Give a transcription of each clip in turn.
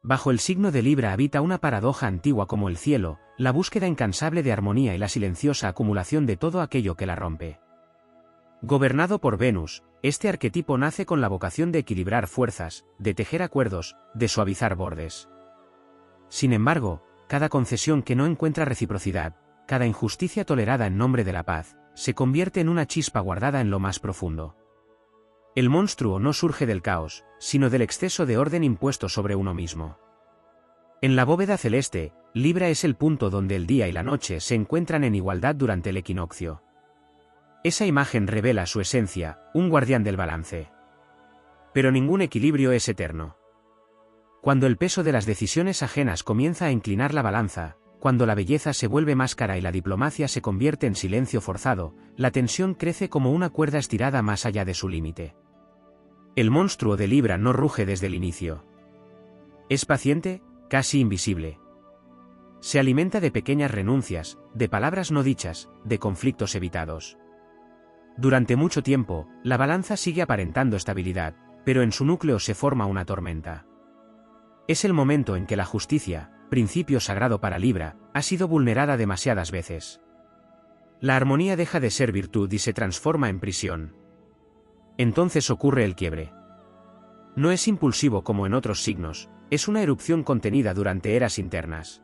Bajo el signo de Libra habita una paradoja antigua como el cielo, la búsqueda incansable de armonía y la silenciosa acumulación de todo aquello que la rompe. Gobernado por Venus, este arquetipo nace con la vocación de equilibrar fuerzas, de tejer acuerdos, de suavizar bordes. Sin embargo, cada concesión que no encuentra reciprocidad, cada injusticia tolerada en nombre de la paz, se convierte en una chispa guardada en lo más profundo. El monstruo no surge del caos, sino del exceso de orden impuesto sobre uno mismo. En la bóveda celeste, Libra es el punto donde el día y la noche se encuentran en igualdad durante el equinoccio. Esa imagen revela su esencia, un guardián del balance. Pero ningún equilibrio es eterno. Cuando el peso de las decisiones ajenas comienza a inclinar la balanza, cuando la belleza se vuelve máscara y la diplomacia se convierte en silencio forzado, la tensión crece como una cuerda estirada más allá de su límite. El monstruo de Libra no ruge desde el inicio. Es paciente, casi invisible. Se alimenta de pequeñas renuncias, de palabras no dichas, de conflictos evitados. Durante mucho tiempo, la balanza sigue aparentando estabilidad, pero en su núcleo se forma una tormenta. Es el momento en que la justicia, principio sagrado para Libra, ha sido vulnerada demasiadas veces. La armonía deja de ser virtud y se transforma en prisión. Entonces ocurre el quiebre. No es impulsivo como en otros signos, es una erupción contenida durante eras internas.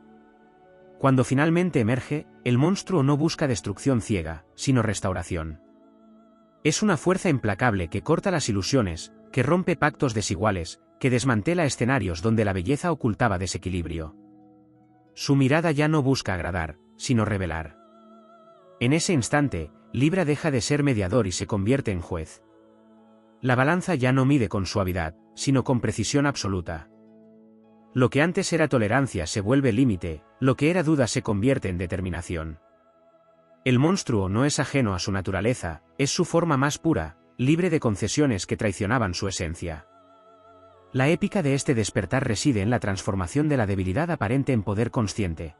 Cuando finalmente emerge, el monstruo no busca destrucción ciega, sino restauración. Es una fuerza implacable que corta las ilusiones, que rompe pactos desiguales, que desmantela escenarios donde la belleza ocultaba desequilibrio. Su mirada ya no busca agradar, sino revelar. En ese instante, Libra deja de ser mediador y se convierte en juez. La balanza ya no mide con suavidad, sino con precisión absoluta. Lo que antes era tolerancia se vuelve límite, lo que era duda se convierte en determinación. El monstruo no es ajeno a su naturaleza, es su forma más pura, libre de concesiones que traicionaban su esencia. La épica de este despertar reside en la transformación de la debilidad aparente en poder consciente.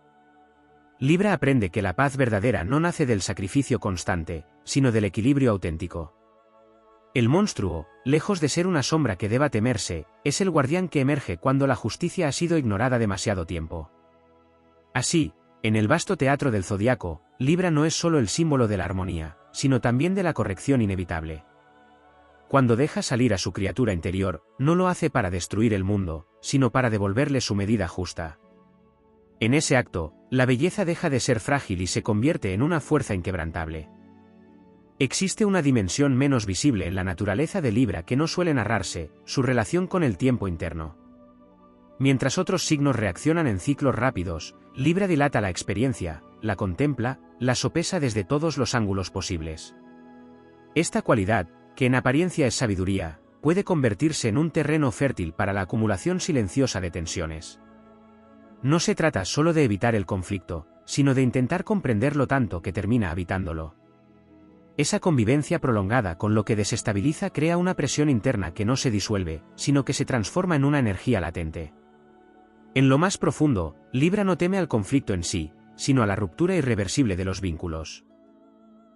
Libra aprende que la paz verdadera no nace del sacrificio constante, sino del equilibrio auténtico. El monstruo, lejos de ser una sombra que deba temerse, es el guardián que emerge cuando la justicia ha sido ignorada demasiado tiempo. Así, en el vasto teatro del zodiaco, Libra no es solo el símbolo de la armonía, sino también de la corrección inevitable. Cuando deja salir a su criatura interior, no lo hace para destruir el mundo, sino para devolverle su medida justa. En ese acto, la belleza deja de ser frágil y se convierte en una fuerza inquebrantable. Existe una dimensión menos visible en la naturaleza de Libra que no suele narrarse, su relación con el tiempo interno. Mientras otros signos reaccionan en ciclos rápidos, Libra dilata la experiencia, la contempla, la sopesa desde todos los ángulos posibles. Esta cualidad, que en apariencia es sabiduría, puede convertirse en un terreno fértil para la acumulación silenciosa de tensiones. No se trata solo de evitar el conflicto, sino de intentar comprenderlo tanto que termina habitándolo. Esa convivencia prolongada con lo que desestabiliza crea una presión interna que no se disuelve, sino que se transforma en una energía latente. En lo más profundo, Libra no teme al conflicto en sí, sino a la ruptura irreversible de los vínculos.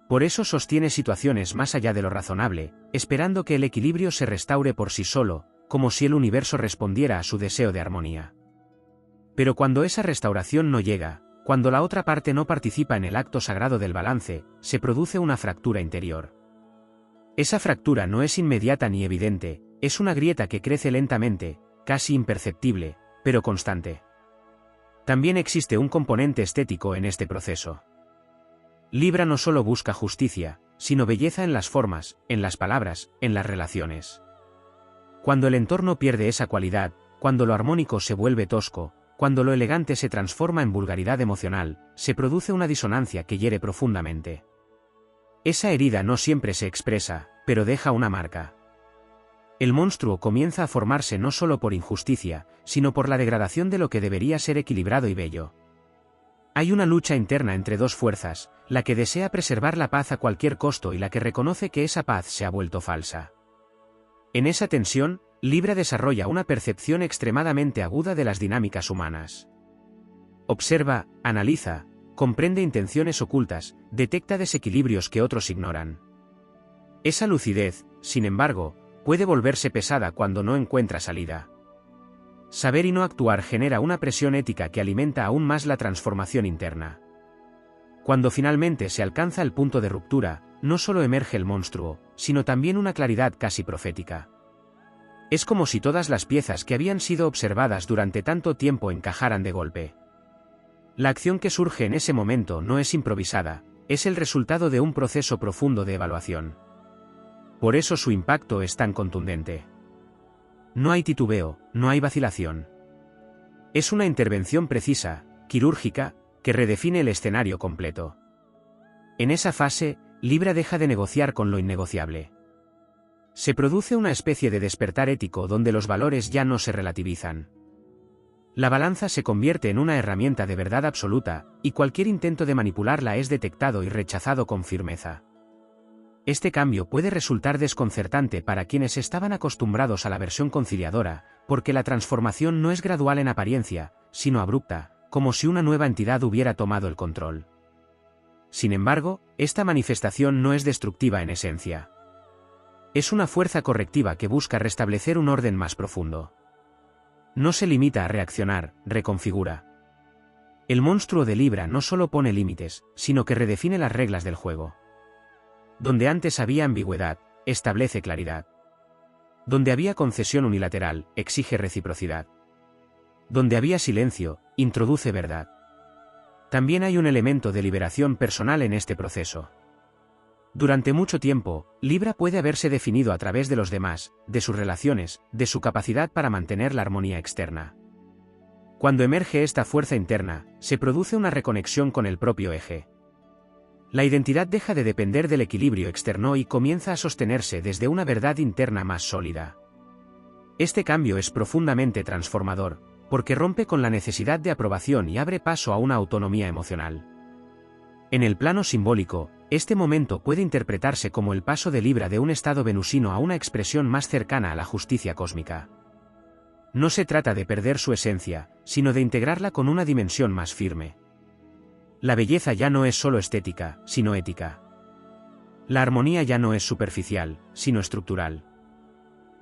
Por eso sostiene situaciones más allá de lo razonable, esperando que el equilibrio se restaure por sí solo, como si el universo respondiera a su deseo de armonía. Pero cuando esa restauración no llega, cuando la otra parte no participa en el acto sagrado del balance, se produce una fractura interior. Esa fractura no es inmediata ni evidente, es una grieta que crece lentamente, casi imperceptible, pero constante. También existe un componente estético en este proceso. Libra no solo busca justicia, sino belleza en las formas, en las palabras, en las relaciones. Cuando el entorno pierde esa cualidad, cuando lo armónico se vuelve tosco, cuando lo elegante se transforma en vulgaridad emocional, se produce una disonancia que hiere profundamente. Esa herida no siempre se expresa, pero deja una marca. El monstruo comienza a formarse no solo por injusticia, sino por la degradación de lo que debería ser equilibrado y bello. Hay una lucha interna entre dos fuerzas, la que desea preservar la paz a cualquier costo y la que reconoce que esa paz se ha vuelto falsa. En esa tensión, Libra desarrolla una percepción extremadamente aguda de las dinámicas humanas. Observa, analiza, comprende intenciones ocultas, detecta desequilibrios que otros ignoran. Esa lucidez, sin embargo, puede volverse pesada cuando no encuentra salida. Saber y no actuar genera una presión ética que alimenta aún más la transformación interna. Cuando finalmente se alcanza el punto de ruptura, no solo emerge el monstruo, sino también una claridad casi profética. Es como si todas las piezas que habían sido observadas durante tanto tiempo encajaran de golpe. La acción que surge en ese momento no es improvisada, es el resultado de un proceso profundo de evaluación. Por eso su impacto es tan contundente. No hay titubeo, no hay vacilación. Es una intervención precisa, quirúrgica, que redefine el escenario completo. En esa fase, Libra deja de negociar con lo innegociable. Se produce una especie de despertar ético donde los valores ya no se relativizan. La balanza se convierte en una herramienta de verdad absoluta, y cualquier intento de manipularla es detectado y rechazado con firmeza. Este cambio puede resultar desconcertante para quienes estaban acostumbrados a la versión conciliadora, porque la transformación no es gradual en apariencia, sino abrupta, como si una nueva entidad hubiera tomado el control. Sin embargo, esta manifestación no es destructiva en esencia. Es una fuerza correctiva que busca restablecer un orden más profundo. No se limita a reaccionar, reconfigura. El monstruo de Libra no solo pone límites, sino que redefine las reglas del juego. Donde antes había ambigüedad, establece claridad. Donde había concesión unilateral, exige reciprocidad. Donde había silencio, introduce verdad. También hay un elemento de liberación personal en este proceso. Durante mucho tiempo, Libra puede haberse definido a través de los demás, de sus relaciones, de su capacidad para mantener la armonía externa. Cuando emerge esta fuerza interna, se produce una reconexión con el propio eje. La identidad deja de depender del equilibrio externo y comienza a sostenerse desde una verdad interna más sólida. Este cambio es profundamente transformador, porque rompe con la necesidad de aprobación y abre paso a una autonomía emocional. En el plano simbólico, este momento puede interpretarse como el paso de Libra de un estado venusino a una expresión más cercana a la justicia cósmica. No se trata de perder su esencia, sino de integrarla con una dimensión más firme. La belleza ya no es solo estética, sino ética. La armonía ya no es superficial, sino estructural.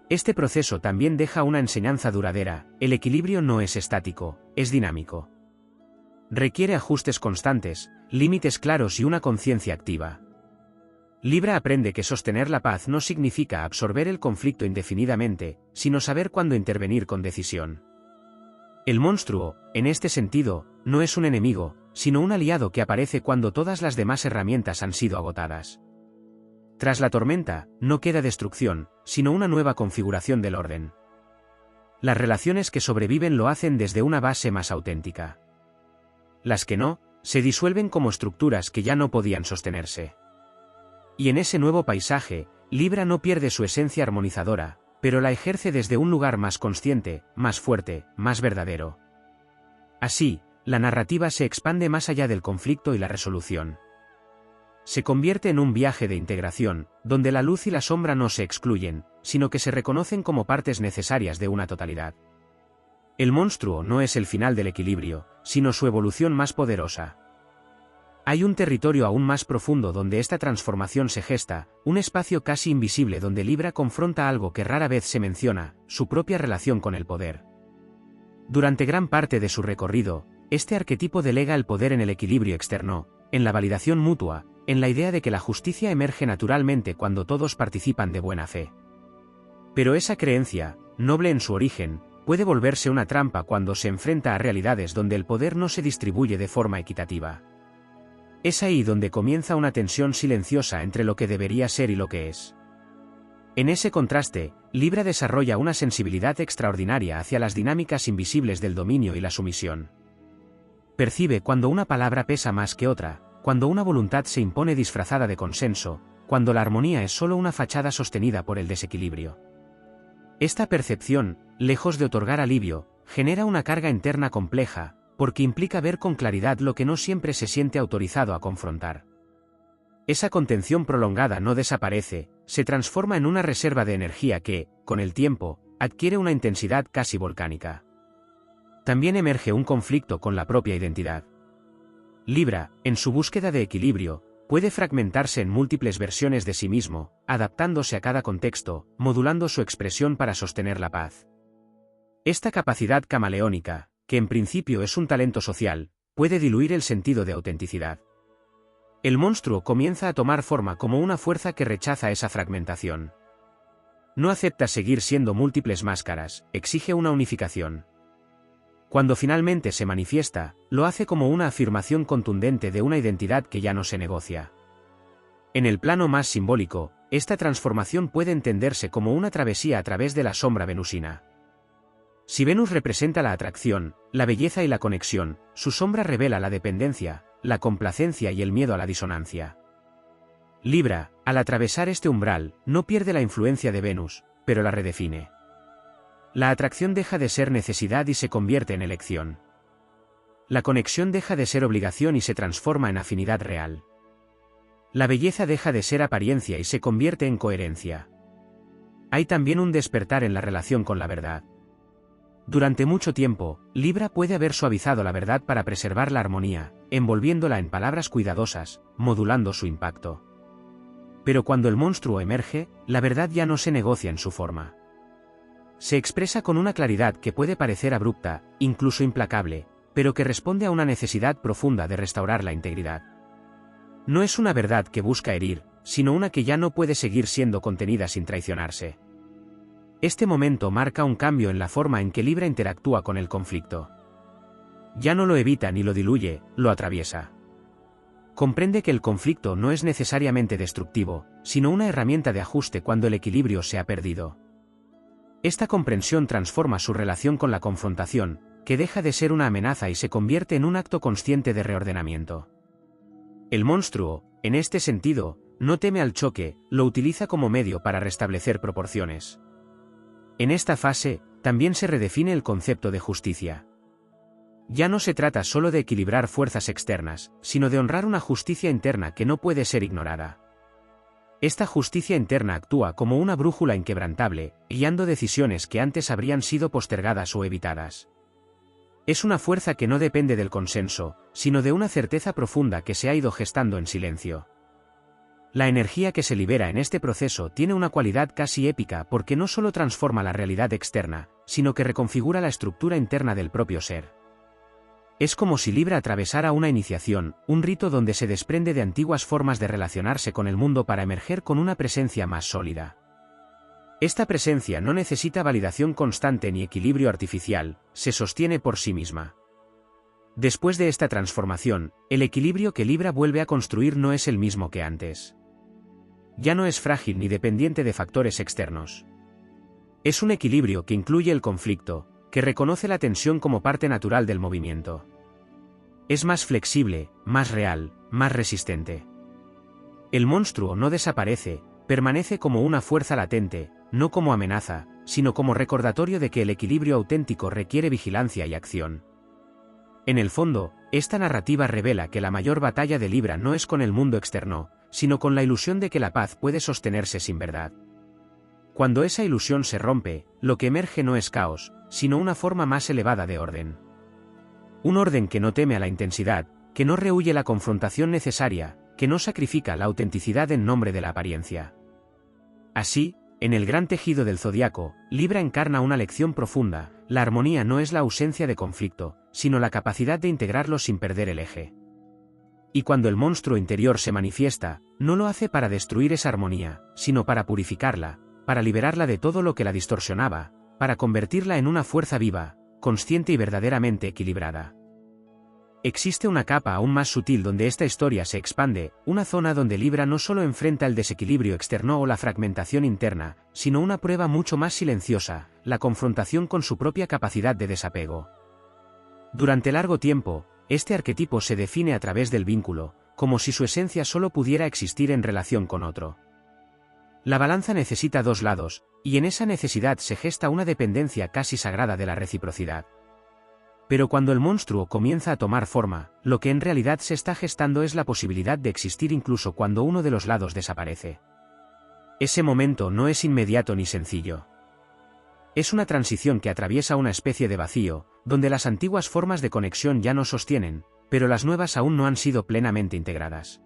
Este proceso también deja una enseñanza duradera: el equilibrio no es estático, es dinámico. Requiere ajustes constantes, límites claros y una conciencia activa. Libra aprende que sostener la paz no significa absorber el conflicto indefinidamente, sino saber cuándo intervenir con decisión. El monstruo, en este sentido, no es un enemigo, sino un aliado que aparece cuando todas las demás herramientas han sido agotadas. Tras la tormenta, no queda destrucción, sino una nueva configuración del orden. Las relaciones que sobreviven lo hacen desde una base más auténtica. Las que no, se disuelven como estructuras que ya no podían sostenerse. Y en ese nuevo paisaje, Libra no pierde su esencia armonizadora, pero la ejerce desde un lugar más consciente, más fuerte, más verdadero. Así, la narrativa se expande más allá del conflicto y la resolución. Se convierte en un viaje de integración, donde la luz y la sombra no se excluyen, sino que se reconocen como partes necesarias de una totalidad. El monstruo no es el final del equilibrio, sino su evolución más poderosa. Hay un territorio aún más profundo donde esta transformación se gesta, un espacio casi invisible donde Libra confronta algo que rara vez se menciona: su propia relación con el poder. Durante gran parte de su recorrido, este arquetipo delega el poder en el equilibrio externo, en la validación mutua, en la idea de que la justicia emerge naturalmente cuando todos participan de buena fe. Pero esa creencia, noble en su origen, puede volverse una trampa cuando se enfrenta a realidades donde el poder no se distribuye de forma equitativa. Es ahí donde comienza una tensión silenciosa entre lo que debería ser y lo que es. En ese contraste, Libra desarrolla una sensibilidad extraordinaria hacia las dinámicas invisibles del dominio y la sumisión. Percibe cuando una palabra pesa más que otra, cuando una voluntad se impone disfrazada de consenso, cuando la armonía es solo una fachada sostenida por el desequilibrio. Esta percepción, lejos de otorgar alivio, genera una carga interna compleja, porque implica ver con claridad lo que no siempre se siente autorizado a confrontar. Esa contención prolongada no desaparece, se transforma en una reserva de energía que, con el tiempo, adquiere una intensidad casi volcánica. También emerge un conflicto con la propia identidad. Libra, en su búsqueda de equilibrio, puede fragmentarse en múltiples versiones de sí mismo, adaptándose a cada contexto, modulando su expresión para sostener la paz. Esta capacidad camaleónica, que en principio es un talento social, puede diluir el sentido de autenticidad. El monstruo comienza a tomar forma como una fuerza que rechaza esa fragmentación. No acepta seguir siendo múltiples máscaras, exige una unificación. Cuando finalmente se manifiesta, lo hace como una afirmación contundente de una identidad que ya no se negocia. En el plano más simbólico, esta transformación puede entenderse como una travesía a través de la sombra venusina. Si Venus representa la atracción, la belleza y la conexión, su sombra revela la dependencia, la complacencia y el miedo a la disonancia. Libra, al atravesar este umbral, no pierde la influencia de Venus, pero la redefine. La atracción deja de ser necesidad y se convierte en elección. La conexión deja de ser obligación y se transforma en afinidad real. La belleza deja de ser apariencia y se convierte en coherencia. Hay también un despertar en la relación con la verdad. Durante mucho tiempo, Libra puede haber suavizado la verdad para preservar la armonía, envolviéndola en palabras cuidadosas, modulando su impacto. Pero cuando el monstruo emerge, la verdad ya no se negocia en su forma. Se expresa con una claridad que puede parecer abrupta, incluso implacable, pero que responde a una necesidad profunda de restaurar la integridad. No es una verdad que busca herir, sino una que ya no puede seguir siendo contenida sin traicionarse. Este momento marca un cambio en la forma en que Libra interactúa con el conflicto. Ya no lo evita ni lo diluye, lo atraviesa. Comprende que el conflicto no es necesariamente destructivo, sino una herramienta de ajuste cuando el equilibrio se ha perdido. Esta comprensión transforma su relación con la confrontación, que deja de ser una amenaza y se convierte en un acto consciente de reordenamiento. El monstruo, en este sentido, no teme al choque, lo utiliza como medio para restablecer proporciones. En esta fase, también se redefine el concepto de justicia. Ya no se trata solo de equilibrar fuerzas externas, sino de honrar una justicia interna que no puede ser ignorada. Esta justicia interna actúa como una brújula inquebrantable, guiando decisiones que antes habrían sido postergadas o evitadas. Es una fuerza que no depende del consenso, sino de una certeza profunda que se ha ido gestando en silencio. La energía que se libera en este proceso tiene una cualidad casi épica porque no solo transforma la realidad externa, sino que reconfigura la estructura interna del propio ser. Es como si Libra atravesara una iniciación, un rito donde se desprende de antiguas formas de relacionarse con el mundo para emerger con una presencia más sólida. Esta presencia no necesita validación constante ni equilibrio artificial, se sostiene por sí misma. Después de esta transformación, el equilibrio que Libra vuelve a construir no es el mismo que antes. Ya no es frágil ni dependiente de factores externos. Es un equilibrio que incluye el conflicto, que reconoce la tensión como parte natural del movimiento. Es más flexible, más real, más resistente. El monstruo no desaparece, permanece como una fuerza latente, no como amenaza, sino como recordatorio de que el equilibrio auténtico requiere vigilancia y acción. En el fondo, esta narrativa revela que la mayor batalla de Libra no es con el mundo externo, sino con la ilusión de que la paz puede sostenerse sin verdad. Cuando esa ilusión se rompe, lo que emerge no es caos, sino una forma más elevada de orden. Un orden que no teme a la intensidad, que no rehúye la confrontación necesaria, que no sacrifica la autenticidad en nombre de la apariencia. Así, en el gran tejido del zodiaco, Libra encarna una lección profunda: la armonía no es la ausencia de conflicto, sino la capacidad de integrarlo sin perder el eje. Y cuando el monstruo interior se manifiesta, no lo hace para destruir esa armonía, sino para purificarla, para liberarla de todo lo que la distorsionaba, para convertirla en una fuerza viva, consciente y verdaderamente equilibrada. Existe una capa aún más sutil donde esta historia se expande, una zona donde Libra no solo enfrenta el desequilibrio externo o la fragmentación interna, sino una prueba mucho más silenciosa: la confrontación con su propia capacidad de desapego. Durante largo tiempo, este arquetipo se define a través del vínculo, como si su esencia solo pudiera existir en relación con otro. La balanza necesita dos lados, y en esa necesidad se gesta una dependencia casi sagrada de la reciprocidad. Pero cuando el monstruo comienza a tomar forma, lo que en realidad se está gestando es la posibilidad de existir incluso cuando uno de los lados desaparece. Ese momento no es inmediato ni sencillo. Es una transición que atraviesa una especie de vacío, donde las antiguas formas de conexión ya no sostienen, pero las nuevas aún no han sido plenamente integradas.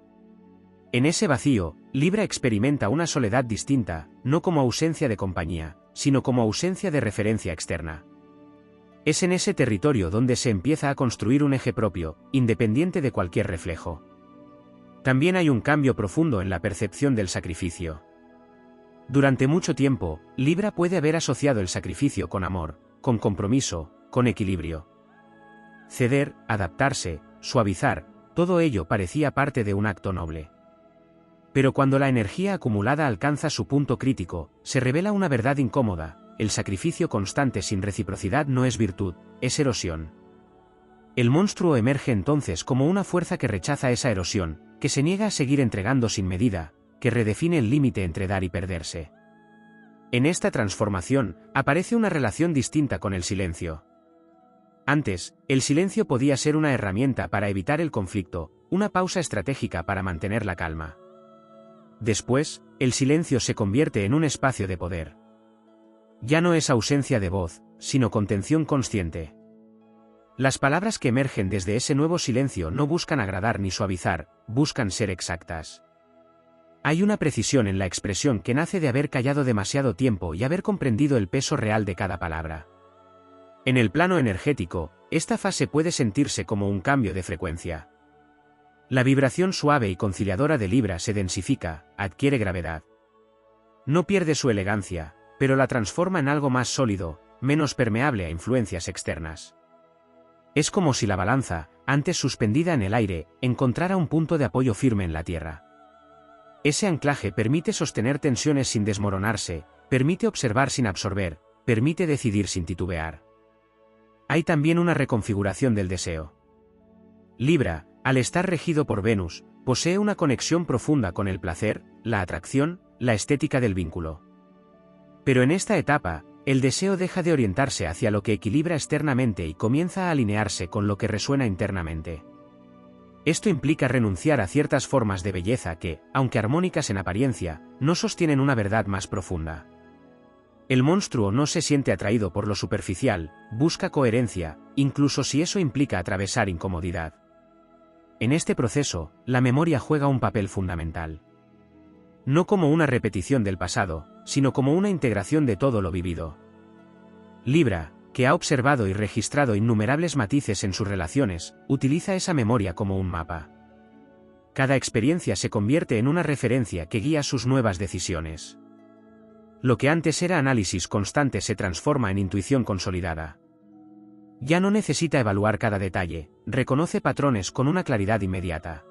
En ese vacío, Libra experimenta una soledad distinta, no como ausencia de compañía, sino como ausencia de referencia externa. Es en ese territorio donde se empieza a construir un eje propio, independiente de cualquier reflejo. También hay un cambio profundo en la percepción del sacrificio. Durante mucho tiempo, Libra puede haber asociado el sacrificio con amor, con compromiso, con equilibrio. Ceder, adaptarse, suavizar, todo ello parecía parte de un acto noble. Pero cuando la energía acumulada alcanza su punto crítico, se revela una verdad incómoda: el sacrificio constante sin reciprocidad no es virtud, es erosión. El monstruo emerge entonces como una fuerza que rechaza esa erosión, que se niega a seguir entregando sin medida, que redefine el límite entre dar y perderse. En esta transformación, aparece una relación distinta con el silencio. Antes, el silencio podía ser una herramienta para evitar el conflicto, una pausa estratégica para mantener la calma. Después, el silencio se convierte en un espacio de poder. Ya no es ausencia de voz, sino contención consciente. Las palabras que emergen desde ese nuevo silencio no buscan agradar ni suavizar, buscan ser exactas. Hay una precisión en la expresión que nace de haber callado demasiado tiempo y haber comprendido el peso real de cada palabra. En el plano energético, esta fase puede sentirse como un cambio de frecuencia. La vibración suave y conciliadora de Libra se densifica, adquiere gravedad. No pierde su elegancia, pero la transforma en algo más sólido, menos permeable a influencias externas. Es como si la balanza, antes suspendida en el aire, encontrara un punto de apoyo firme en la tierra. Ese anclaje permite sostener tensiones sin desmoronarse, permite observar sin absorber, permite decidir sin titubear. Hay también una reconfiguración del deseo. Libra, al estar regido por Venus, posee una conexión profunda con el placer, la atracción, la estética del vínculo. Pero en esta etapa, el deseo deja de orientarse hacia lo que equilibra externamente y comienza a alinearse con lo que resuena internamente. Esto implica renunciar a ciertas formas de belleza que, aunque armónicas en apariencia, no sostienen una verdad más profunda. El monstruo no se siente atraído por lo superficial, busca coherencia, incluso si eso implica atravesar incomodidad. En este proceso, la memoria juega un papel fundamental. No como una repetición del pasado, sino como una integración de todo lo vivido. Libra, que ha observado y registrado innumerables matices en sus relaciones, utiliza esa memoria como un mapa. Cada experiencia se convierte en una referencia que guía sus nuevas decisiones. Lo que antes era análisis constante se transforma en intuición consolidada. Ya no necesita evaluar cada detalle, reconoce patrones con una claridad inmediata.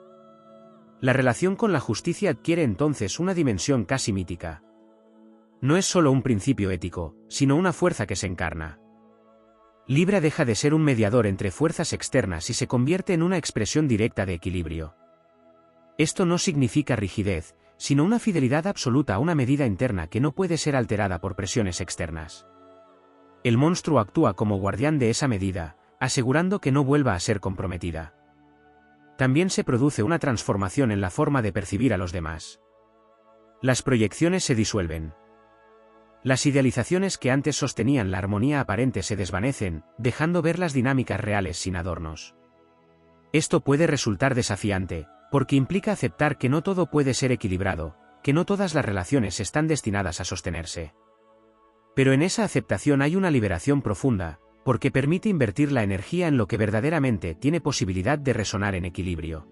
La relación con la justicia adquiere entonces una dimensión casi mítica. No es solo un principio ético, sino una fuerza que se encarna. Libra deja de ser un mediador entre fuerzas externas y se convierte en una expresión directa de equilibrio. Esto no significa rigidez, sino una fidelidad absoluta a una medida interna que no puede ser alterada por presiones externas. El monstruo actúa como guardián de esa medida, asegurando que no vuelva a ser comprometida. También se produce una transformación en la forma de percibir a los demás. Las proyecciones se disuelven. Las idealizaciones que antes sostenían la armonía aparente se desvanecen, dejando ver las dinámicas reales sin adornos. Esto puede resultar desafiante, porque implica aceptar que no todo puede ser equilibrado, que no todas las relaciones están destinadas a sostenerse. Pero en esa aceptación hay una liberación profunda, porque permite invertir la energía en lo que verdaderamente tiene posibilidad de resonar en equilibrio.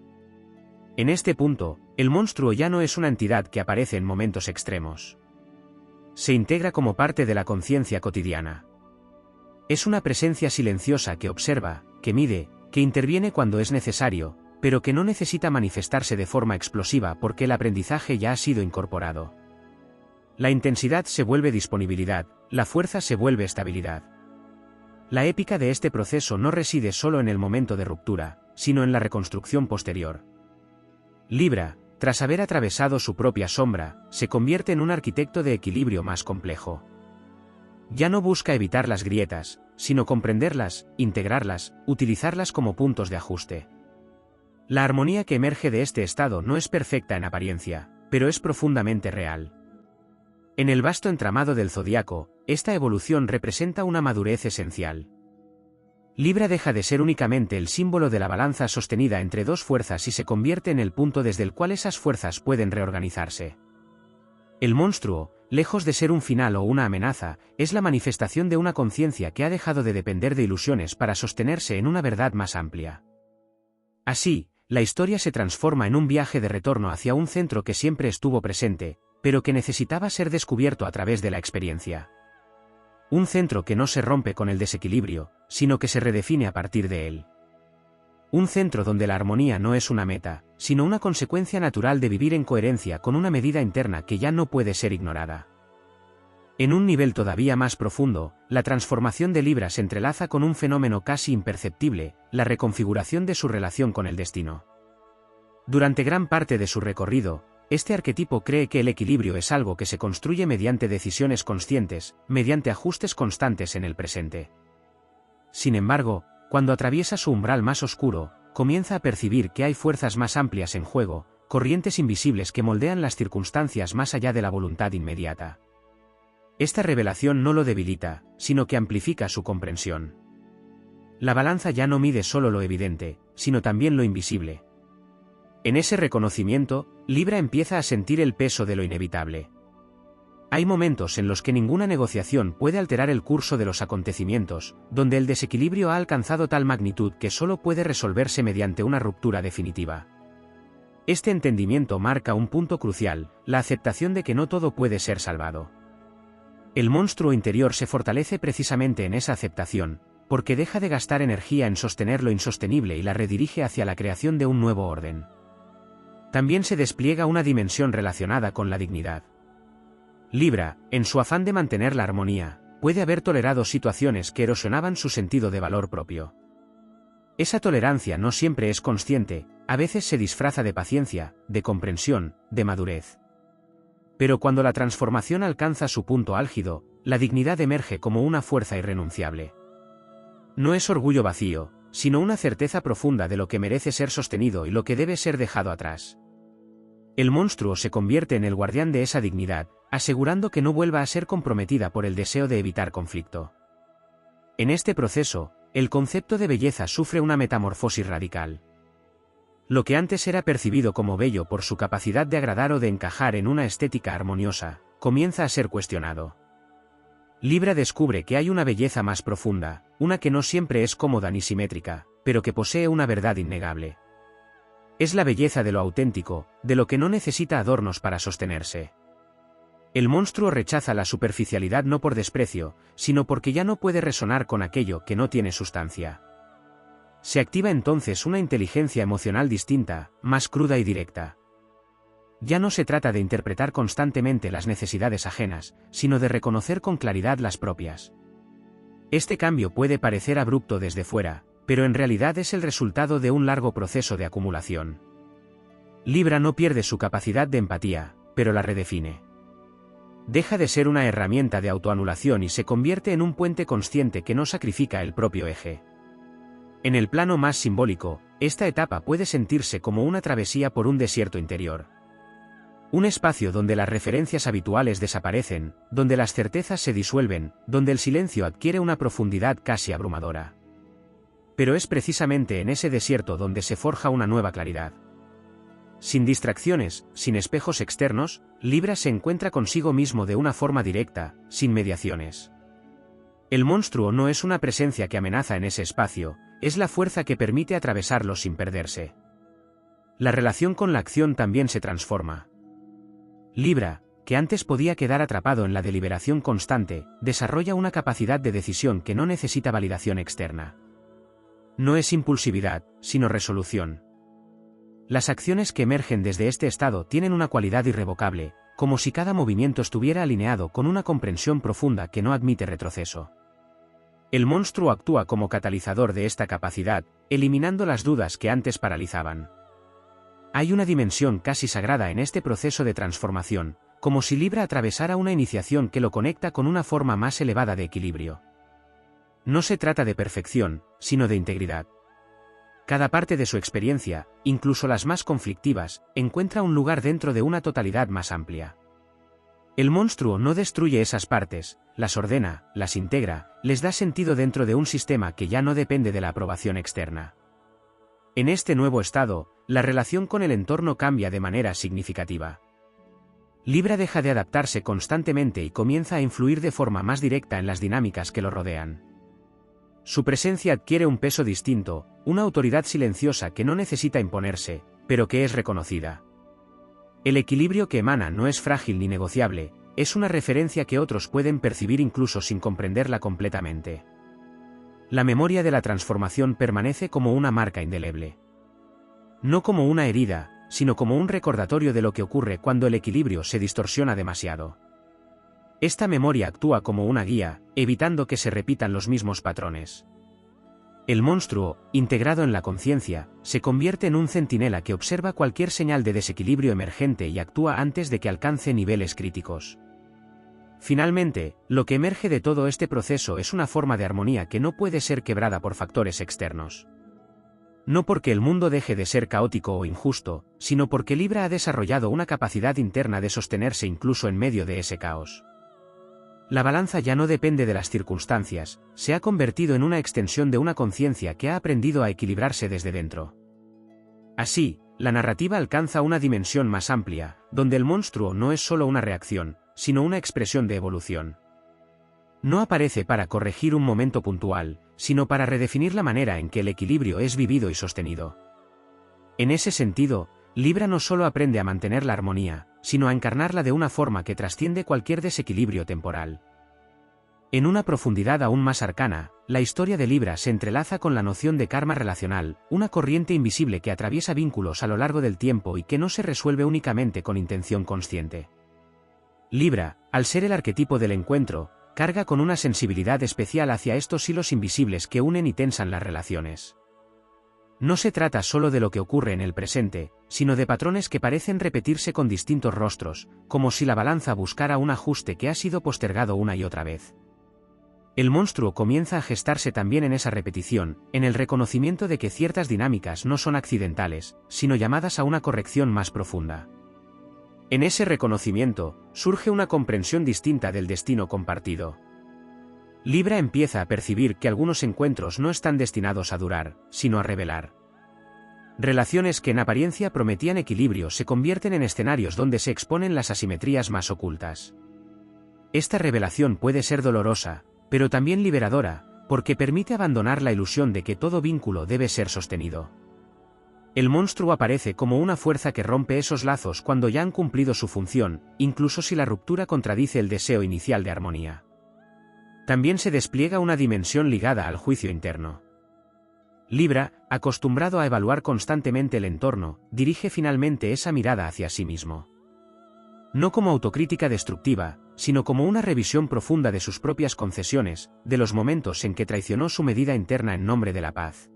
En este punto, el monstruo ya no es una entidad que aparece en momentos extremos. Se integra como parte de la conciencia cotidiana. Es una presencia silenciosa que observa, que mide, que interviene cuando es necesario, pero que no necesita manifestarse de forma explosiva porque el aprendizaje ya ha sido incorporado. La intensidad se vuelve disponibilidad, la fuerza se vuelve estabilidad. La épica de este proceso no reside solo en el momento de ruptura, sino en la reconstrucción posterior. Libra, tras haber atravesado su propia sombra, se convierte en un arquitecto de equilibrio más complejo. Ya no busca evitar las grietas, sino comprenderlas, integrarlas, utilizarlas como puntos de ajuste. La armonía que emerge de este estado no es perfecta en apariencia, pero es profundamente real. En el vasto entramado del zodiaco, esta evolución representa una madurez esencial. Libra deja de ser únicamente el símbolo de la balanza sostenida entre dos fuerzas y se convierte en el punto desde el cual esas fuerzas pueden reorganizarse. El monstruo, lejos de ser un final o una amenaza, es la manifestación de una conciencia que ha dejado de depender de ilusiones para sostenerse en una verdad más amplia. Así, la historia se transforma en un viaje de retorno hacia un centro que siempre estuvo presente, pero que necesitaba ser descubierto a través de la experiencia. Un centro que no se rompe con el desequilibrio, sino que se redefine a partir de él. Un centro donde la armonía no es una meta, sino una consecuencia natural de vivir en coherencia con una medida interna que ya no puede ser ignorada. En un nivel todavía más profundo, la transformación de Libra se entrelaza con un fenómeno casi imperceptible, la reconfiguración de su relación con el destino. Durante gran parte de su recorrido, este arquetipo cree que el equilibrio es algo que se construye mediante decisiones conscientes, mediante ajustes constantes en el presente. Sin embargo, cuando atraviesa su umbral más oscuro, comienza a percibir que hay fuerzas más amplias en juego, corrientes invisibles que moldean las circunstancias más allá de la voluntad inmediata. Esta revelación no lo debilita, sino que amplifica su comprensión. La balanza ya no mide solo lo evidente, sino también lo invisible. En ese reconocimiento, Libra empieza a sentir el peso de lo inevitable. Hay momentos en los que ninguna negociación puede alterar el curso de los acontecimientos, donde el desequilibrio ha alcanzado tal magnitud que solo puede resolverse mediante una ruptura definitiva. Este entendimiento marca un punto crucial, la aceptación de que no todo puede ser salvado. El monstruo interior se fortalece precisamente en esa aceptación, porque deja de gastar energía en sostener lo insostenible y la redirige hacia la creación de un nuevo orden. También se despliega una dimensión relacionada con la dignidad. Libra, en su afán de mantener la armonía, puede haber tolerado situaciones que erosionaban su sentido de valor propio. Esa tolerancia no siempre es consciente, a veces se disfraza de paciencia, de comprensión, de madurez. Pero cuando la transformación alcanza su punto álgido, la dignidad emerge como una fuerza irrenunciable. No es orgullo vacío, sino una certeza profunda de lo que merece ser sostenido y lo que debe ser dejado atrás. El monstruo se convierte en el guardián de esa dignidad, asegurando que no vuelva a ser comprometida por el deseo de evitar conflicto. En este proceso, el concepto de belleza sufre una metamorfosis radical. Lo que antes era percibido como bello por su capacidad de agradar o de encajar en una estética armoniosa, comienza a ser cuestionado. Libra descubre que hay una belleza más profunda, una que no siempre es cómoda ni simétrica, pero que posee una verdad innegable. Es la belleza de lo auténtico, de lo que no necesita adornos para sostenerse. El monstruo rechaza la superficialidad no por desprecio, sino porque ya no puede resonar con aquello que no tiene sustancia. Se activa entonces una inteligencia emocional distinta, más cruda y directa. Ya no se trata de interpretar constantemente las necesidades ajenas, sino de reconocer con claridad las propias. Este cambio puede parecer abrupto desde fuera, pero en realidad es el resultado de un largo proceso de acumulación. Libra no pierde su capacidad de empatía, pero la redefine. Deja de ser una herramienta de autoanulación y se convierte en un puente consciente que no sacrifica el propio eje. En el plano más simbólico, esta etapa puede sentirse como una travesía por un desierto interior. Un espacio donde las referencias habituales desaparecen, donde las certezas se disuelven, donde el silencio adquiere una profundidad casi abrumadora. Pero es precisamente en ese desierto donde se forja una nueva claridad. Sin distracciones, sin espejos externos, Libra se encuentra consigo mismo de una forma directa, sin mediaciones. El monstruo no es una presencia que amenaza en ese espacio, es la fuerza que permite atravesarlo sin perderse. La relación con la acción también se transforma. Libra, que antes podía quedar atrapado en la deliberación constante, desarrolla una capacidad de decisión que no necesita validación externa. No es impulsividad, sino resolución. Las acciones que emergen desde este estado tienen una cualidad irrevocable, como si cada movimiento estuviera alineado con una comprensión profunda que no admite retroceso. El monstruo actúa como catalizador de esta capacidad, eliminando las dudas que antes paralizaban. Hay una dimensión casi sagrada en este proceso de transformación, como si Libra atravesara una iniciación que lo conecta con una forma más elevada de equilibrio. No se trata de perfección, sino de integridad. Cada parte de su experiencia, incluso las más conflictivas, encuentra un lugar dentro de una totalidad más amplia. El monstruo no destruye esas partes, las ordena, las integra, les da sentido dentro de un sistema que ya no depende de la aprobación externa. En este nuevo estado, la relación con el entorno cambia de manera significativa. Libra deja de adaptarse constantemente y comienza a influir de forma más directa en las dinámicas que lo rodean. Su presencia adquiere un peso distinto, una autoridad silenciosa que no necesita imponerse, pero que es reconocida. El equilibrio que emana no es frágil ni negociable, es una referencia que otros pueden percibir incluso sin comprenderla completamente. La memoria de la transformación permanece como una marca indeleble. No como una herida, sino como un recordatorio de lo que ocurre cuando el equilibrio se distorsiona demasiado. Esta memoria actúa como una guía, evitando que se repitan los mismos patrones. El monstruo, integrado en la conciencia, se convierte en un centinela que observa cualquier señal de desequilibrio emergente y actúa antes de que alcance niveles críticos. Finalmente, lo que emerge de todo este proceso es una forma de armonía que no puede ser quebrada por factores externos. No porque el mundo deje de ser caótico o injusto, sino porque Libra ha desarrollado una capacidad interna de sostenerse incluso en medio de ese caos. La balanza ya no depende de las circunstancias, se ha convertido en una extensión de una conciencia que ha aprendido a equilibrarse desde dentro. Así, la narrativa alcanza una dimensión más amplia, donde el monstruo no es solo una reacción, sino una expresión de evolución. No aparece para corregir un momento puntual, sino para redefinir la manera en que el equilibrio es vivido y sostenido. En ese sentido, Libra no solo aprende a mantener la armonía, sino a encarnarla de una forma que trasciende cualquier desequilibrio temporal. En una profundidad aún más arcana, la historia de Libra se entrelaza con la noción de karma relacional, una corriente invisible que atraviesa vínculos a lo largo del tiempo y que no se resuelve únicamente con intención consciente. Libra, al ser el arquetipo del encuentro, carga con una sensibilidad especial hacia estos hilos invisibles que unen y tensan las relaciones. No se trata solo de lo que ocurre en el presente, sino de patrones que parecen repetirse con distintos rostros, como si la balanza buscara un ajuste que ha sido postergado una y otra vez. El monstruo comienza a gestarse también en esa repetición, en el reconocimiento de que ciertas dinámicas no son accidentales, sino llamadas a una corrección más profunda. En ese reconocimiento, surge una comprensión distinta del destino compartido. Libra empieza a percibir que algunos encuentros no están destinados a durar, sino a revelar. Relaciones que en apariencia prometían equilibrio se convierten en escenarios donde se exponen las asimetrías más ocultas. Esta revelación puede ser dolorosa, pero también liberadora, porque permite abandonar la ilusión de que todo vínculo debe ser sostenido. El monstruo aparece como una fuerza que rompe esos lazos cuando ya han cumplido su función, incluso si la ruptura contradice el deseo inicial de armonía. También se despliega una dimensión ligada al juicio interno. Libra, acostumbrado a evaluar constantemente el entorno, dirige finalmente esa mirada hacia sí mismo. No como autocrítica destructiva, sino como una revisión profunda de sus propias concesiones, de los momentos en que traicionó su medida interna en nombre de la paz.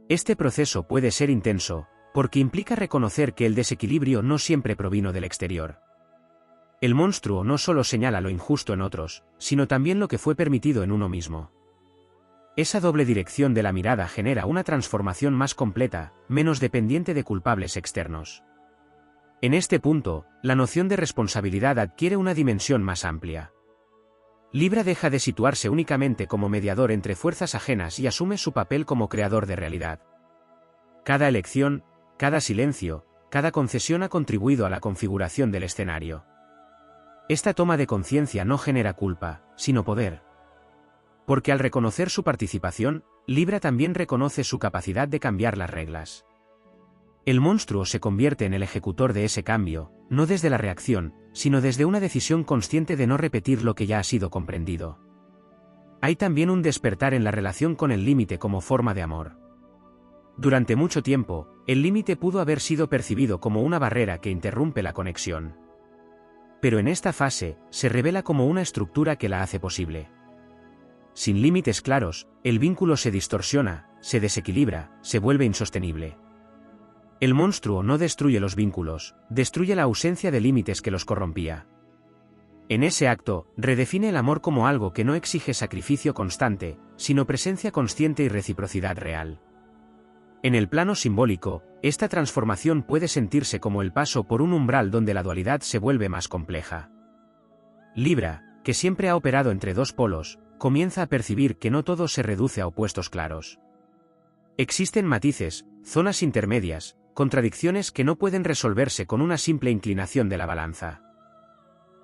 Este proceso puede ser intenso, porque implica reconocer que el desequilibrio no siempre provino del exterior. El monstruo no solo señala lo injusto en otros, sino también lo que fue permitido en uno mismo. Esa doble dirección de la mirada genera una transformación más completa, menos dependiente de culpables externos. En este punto, la noción de responsabilidad adquiere una dimensión más amplia. Libra deja de situarse únicamente como mediador entre fuerzas ajenas y asume su papel como creador de realidad. Cada elección, cada silencio, cada concesión ha contribuido a la configuración del escenario. Esta toma de conciencia no genera culpa, sino poder. Porque al reconocer su participación, Libra también reconoce su capacidad de cambiar las reglas. El monstruo se convierte en el ejecutor de ese cambio, no desde la reacción, sino desde una decisión consciente de no repetir lo que ya ha sido comprendido. Hay también un despertar en la relación con el límite como forma de amor. Durante mucho tiempo, el límite pudo haber sido percibido como una barrera que interrumpe la conexión. Pero en esta fase, se revela como una estructura que la hace posible. Sin límites claros, el vínculo se distorsiona, se desequilibra, se vuelve insostenible. El monstruo no destruye los vínculos, destruye la ausencia de límites que los corrompía. En ese acto, redefine el amor como algo que no exige sacrificio constante, sino presencia consciente y reciprocidad real. En el plano simbólico, esta transformación puede sentirse como el paso por un umbral donde la dualidad se vuelve más compleja. Libra, que siempre ha operado entre dos polos, comienza a percibir que no todo se reduce a opuestos claros. Existen matices, zonas intermedias, contradicciones que no pueden resolverse con una simple inclinación de la balanza.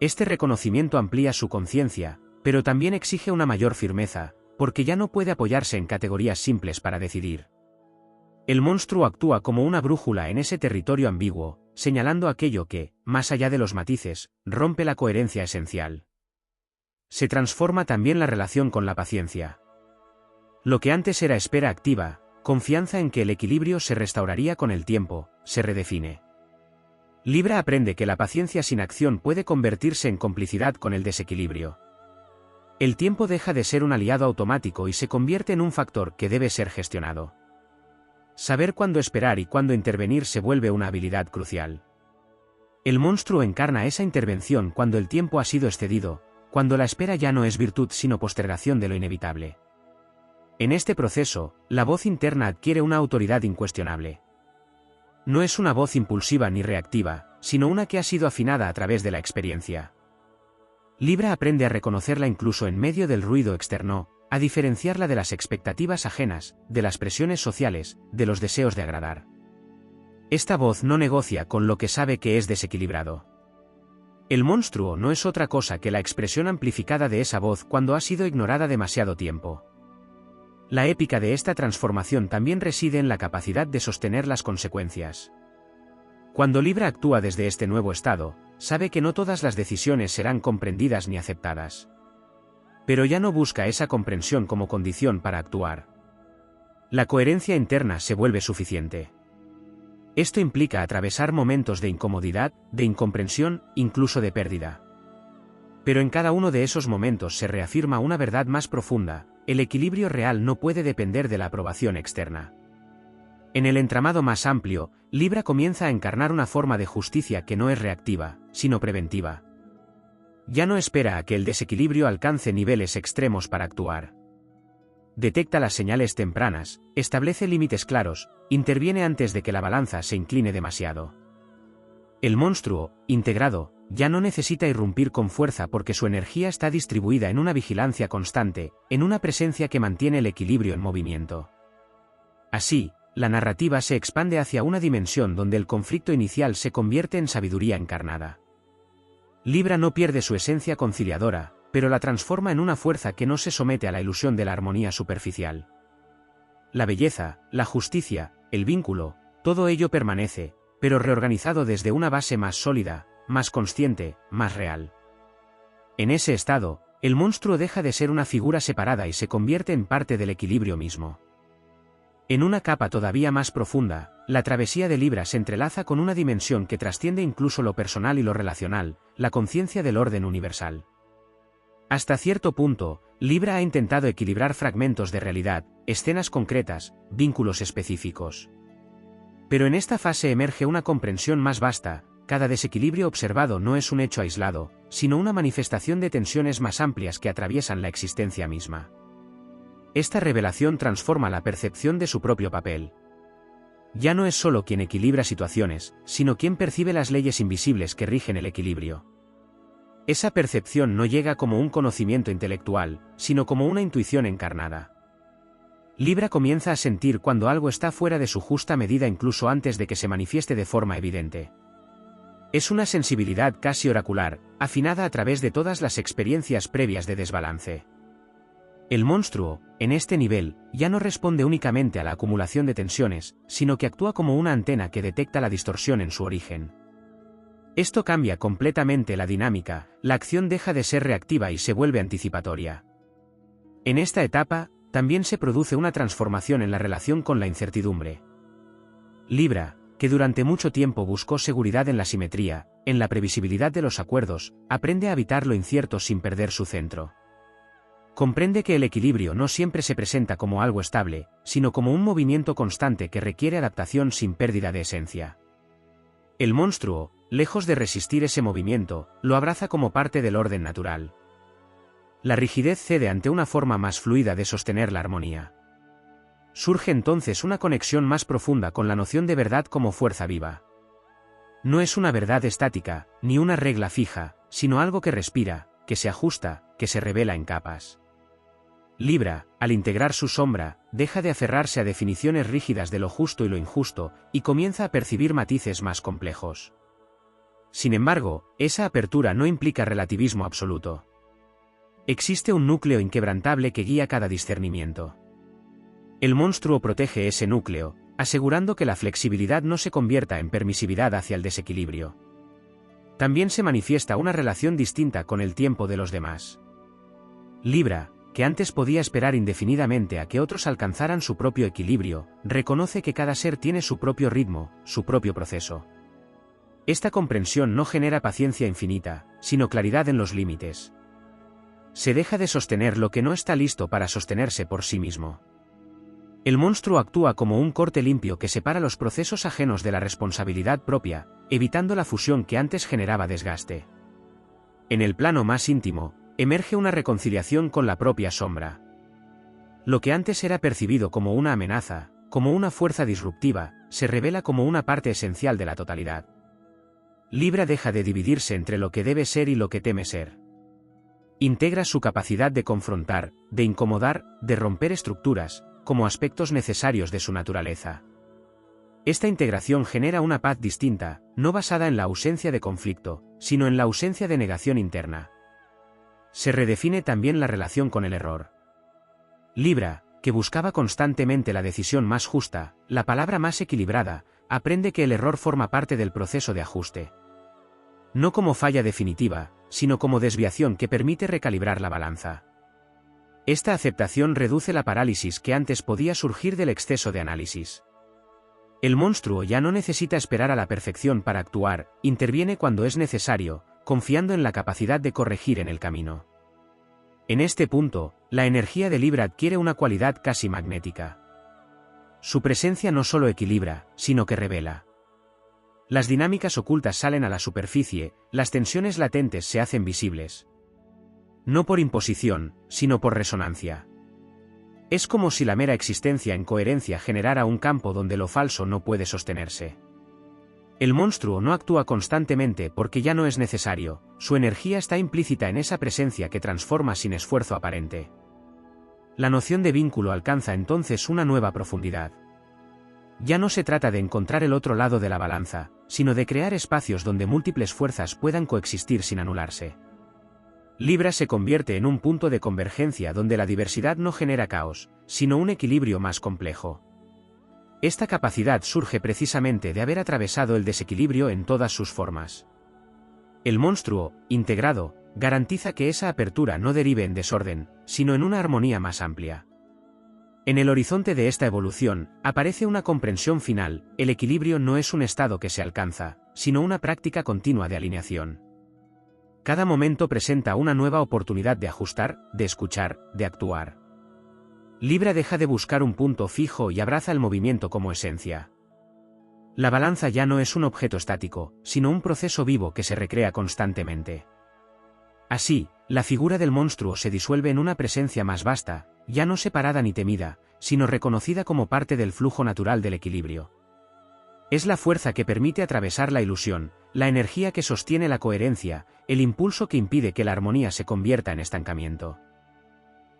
Este reconocimiento amplía su conciencia, pero también exige una mayor firmeza, porque ya no puede apoyarse en categorías simples para decidir. El monstruo actúa como una brújula en ese territorio ambiguo, señalando aquello que, más allá de los matices, rompe la coherencia esencial. Se transforma también la relación con la paciencia. Lo que antes era espera activa, confianza en que el equilibrio se restauraría con el tiempo, se redefine. Libra aprende que la paciencia sin acción puede convertirse en complicidad con el desequilibrio. El tiempo deja de ser un aliado automático y se convierte en un factor que debe ser gestionado. Saber cuándo esperar y cuándo intervenir se vuelve una habilidad crucial. El monstruo encarna esa intervención cuando el tiempo ha sido excedido, cuando la espera ya no es virtud sino postergación de lo inevitable. En este proceso, la voz interna adquiere una autoridad incuestionable. No es una voz impulsiva ni reactiva, sino una que ha sido afinada a través de la experiencia. Libra aprende a reconocerla incluso en medio del ruido externo, a diferenciarla de las expectativas ajenas, de las presiones sociales, de los deseos de agradar. Esta voz no negocia con lo que sabe que es desequilibrado. El monstruo no es otra cosa que la expresión amplificada de esa voz cuando ha sido ignorada demasiado tiempo. La épica de esta transformación también reside en la capacidad de sostener las consecuencias. Cuando Libra actúa desde este nuevo estado, sabe que no todas las decisiones serán comprendidas ni aceptadas. Pero ya no busca esa comprensión como condición para actuar. La coherencia interna se vuelve suficiente. Esto implica atravesar momentos de incomodidad, de incomprensión, incluso de pérdida. Pero en cada uno de esos momentos se reafirma una verdad más profunda: el equilibrio real no puede depender de la aprobación externa. En el entramado más amplio, Libra comienza a encarnar una forma de justicia que no es reactiva, sino preventiva. Ya no espera a que el desequilibrio alcance niveles extremos para actuar. Detecta las señales tempranas, establece límites claros, interviene antes de que la balanza se incline demasiado. El monstruo, integrado, ya no necesita irrumpir con fuerza porque su energía está distribuida en una vigilancia constante, en una presencia que mantiene el equilibrio en movimiento. Así, la narrativa se expande hacia una dimensión donde el conflicto inicial se convierte en sabiduría encarnada. Libra no pierde su esencia conciliadora, pero la transforma en una fuerza que no se somete a la ilusión de la armonía superficial. La belleza, la justicia, el vínculo, todo ello permanece, pero reorganizado desde una base más sólida, más consciente, más real. En ese estado, el monstruo deja de ser una figura separada y se convierte en parte del equilibrio mismo. En una capa todavía más profunda, la travesía de Libra se entrelaza con una dimensión que trasciende incluso lo personal y lo relacional, la conciencia del orden universal. Hasta cierto punto, Libra ha intentado equilibrar fragmentos de realidad, escenas concretas, vínculos específicos. Pero en esta fase emerge una comprensión más vasta: cada desequilibrio observado no es un hecho aislado, sino una manifestación de tensiones más amplias que atraviesan la existencia misma. Esta revelación transforma la percepción de su propio papel. Ya no es solo quien equilibra situaciones, sino quien percibe las leyes invisibles que rigen el equilibrio. Esa percepción no llega como un conocimiento intelectual, sino como una intuición encarnada. Libra comienza a sentir cuando algo está fuera de su justa medida incluso antes de que se manifieste de forma evidente. Es una sensibilidad casi oracular, afinada a través de todas las experiencias previas de desbalance. El monstruo, en este nivel, ya no responde únicamente a la acumulación de tensiones, sino que actúa como una antena que detecta la distorsión en su origen. Esto cambia completamente la dinámica, la acción deja de ser reactiva y se vuelve anticipatoria. En esta etapa, también se produce una transformación en la relación con la incertidumbre. Libra, que durante mucho tiempo buscó seguridad en la simetría, en la previsibilidad de los acuerdos, aprende a habitar lo incierto sin perder su centro. Comprende que el equilibrio no siempre se presenta como algo estable, sino como un movimiento constante que requiere adaptación sin pérdida de esencia. El monstruo, lejos de resistir ese movimiento, lo abraza como parte del orden natural. La rigidez cede ante una forma más fluida de sostener la armonía. Surge entonces una conexión más profunda con la noción de verdad como fuerza viva. No es una verdad estática, ni una regla fija, sino algo que respira, que se ajusta, que se revela en capas. Libra, al integrar su sombra, deja de aferrarse a definiciones rígidas de lo justo y lo injusto, y comienza a percibir matices más complejos. Sin embargo, esa apertura no implica relativismo absoluto. Existe un núcleo inquebrantable que guía cada discernimiento. El monstruo protege ese núcleo, asegurando que la flexibilidad no se convierta en permisividad hacia el desequilibrio. También se manifiesta una relación distinta con el tiempo de los demás. Libra, que antes podía esperar indefinidamente a que otros alcanzaran su propio equilibrio, reconoce que cada ser tiene su propio ritmo, su propio proceso. Esta comprensión no genera paciencia infinita, sino claridad en los límites. Se deja de sostener lo que no está listo para sostenerse por sí mismo. El monstruo actúa como un corte limpio que separa los procesos ajenos de la responsabilidad propia, evitando la fusión que antes generaba desgaste. En el plano más íntimo, emerge una reconciliación con la propia sombra. Lo que antes era percibido como una amenaza, como una fuerza disruptiva, se revela como una parte esencial de la totalidad. Libra deja de dividirse entre lo que debe ser y lo que teme ser. Integra su capacidad de confrontar, de incomodar, de romper estructuras, como aspectos necesarios de su naturaleza. Esta integración genera una paz distinta, no basada en la ausencia de conflicto, sino en la ausencia de negación interna. Se redefine también la relación con el error. Libra, que buscaba constantemente la decisión más justa, la palabra más equilibrada, aprende que el error forma parte del proceso de ajuste. No como falla definitiva, sino como desviación que permite recalibrar la balanza. Esta aceptación reduce la parálisis que antes podía surgir del exceso de análisis. El monstruo ya no necesita esperar a la perfección para actuar, interviene cuando es necesario, confiando en la capacidad de corregir en el camino. En este punto, la energía de Libra adquiere una cualidad casi magnética. Su presencia no solo equilibra, sino que revela. Las dinámicas ocultas salen a la superficie, las tensiones latentes se hacen visibles. No por imposición, sino por resonancia. Es como si la mera existencia en coherencia generara un campo donde lo falso no puede sostenerse. El monstruo no actúa constantemente porque ya no es necesario, su energía está implícita en esa presencia que transforma sin esfuerzo aparente. La noción de vínculo alcanza entonces una nueva profundidad. Ya no se trata de encontrar el otro lado de la balanza, sino de crear espacios donde múltiples fuerzas puedan coexistir sin anularse. Libra se convierte en un punto de convergencia donde la diversidad no genera caos, sino un equilibrio más complejo. Esta capacidad surge precisamente de haber atravesado el desequilibrio en todas sus formas. El monstruo, integrado, garantiza que esa apertura no derive en desorden, sino en una armonía más amplia. En el horizonte de esta evolución, aparece una comprensión final: el equilibrio no es un estado que se alcanza, sino una práctica continua de alineación. Cada momento presenta una nueva oportunidad de ajustar, de escuchar, de actuar. Libra deja de buscar un punto fijo y abraza el movimiento como esencia. La balanza ya no es un objeto estático, sino un proceso vivo que se recrea constantemente. Así, la figura del monstruo se disuelve en una presencia más vasta, ya no separada ni temida, sino reconocida como parte del flujo natural del equilibrio. Es la fuerza que permite atravesar la ilusión, la energía que sostiene la coherencia, el impulso que impide que la armonía se convierta en estancamiento.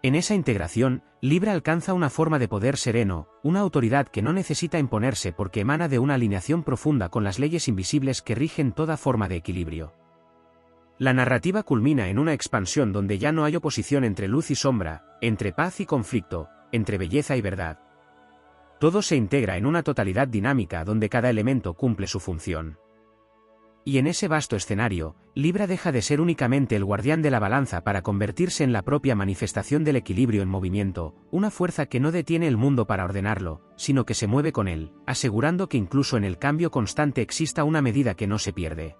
En esa integración, Libra alcanza una forma de poder sereno, una autoridad que no necesita imponerse porque emana de una alineación profunda con las leyes invisibles que rigen toda forma de equilibrio. La narrativa culmina en una expansión donde ya no hay oposición entre luz y sombra, entre paz y conflicto, entre belleza y verdad. Todo se integra en una totalidad dinámica donde cada elemento cumple su función. Y en ese vasto escenario, Libra deja de ser únicamente el guardián de la balanza para convertirse en la propia manifestación del equilibrio en movimiento, una fuerza que no detiene el mundo para ordenarlo, sino que se mueve con él, asegurando que incluso en el cambio constante exista una medida que no se pierde.